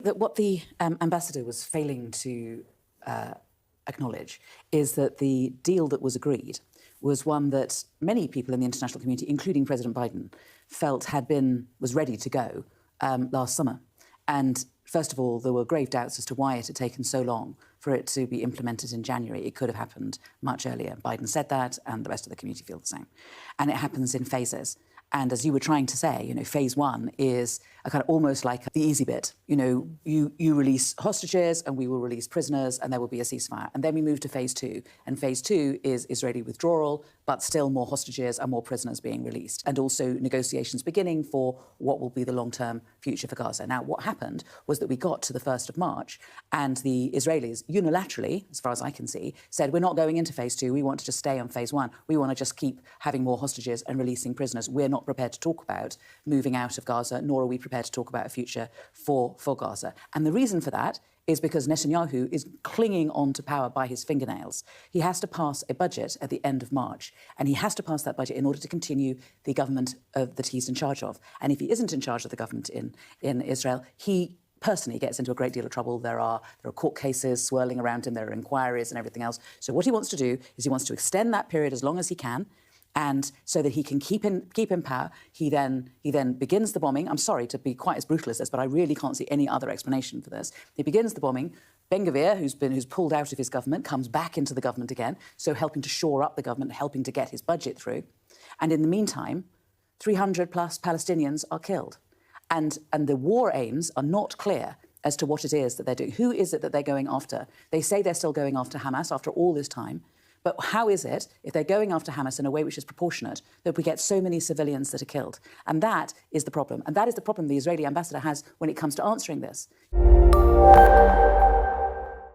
That what the ambassador was failing to acknowledge is that the deal that was agreed was one that many people in the international community, including President Biden, felt was ready to go last summer. And first of all, there were grave doubts as to why it had taken so long for it to be implemented in January. It could have happened much earlier. Biden said that, and the rest of the community feel the same. And it happens in phases. And as you were trying to say, phase one is a kind of almost like the easy bit. You release hostages and we will release prisoners and there will be a ceasefire. And then we move to phase two. And phase two is Israeli withdrawal, but still more hostages and more prisoners being released. And also negotiations beginning for what will be the long-term future for Gaza. Now, what happened was that we got to the 1st of March and the Israelis unilaterally, as far as I can see, said, we're not going into phase two. We want to just stay on phase one. We want to just keep having more hostages and releasing prisoners. We're not prepared to talk about moving out of Gaza, nor are we prepared to talk about a future for Gaza. And the reason for that is because Netanyahu is clinging on to power by his fingernails. He has to pass a budget at the end of March, and he has to pass that budget in order to continue the government that he's in charge of. And if he isn't in charge of the government in Israel, he personally gets into a great deal of trouble. There are court cases swirling around him, there are inquiries and everything else. So what he wants to do is he wants to extend that period as long as he can, and so that he can keep in power. He then begins the bombing. I'm sorry to be quite as brutal as this, but I really can't see any other explanation for this. He begins the bombing. Ben-Gvir, who's pulled out of his government, comes back into the government again, so helping to shore up the government, helping to get his budget through. And in the meantime, 300 plus Palestinians are killed. And the war aims are not clear as to what it is that they're doing. Who is it that they're going after? They say they're still going after Hamas after all this time. But how is it, if they're going after Hamas in a way which is proportionate, that we get so many civilians that are killed? And that is the problem. And that is the problem the Israeli ambassador has when it comes to answering this.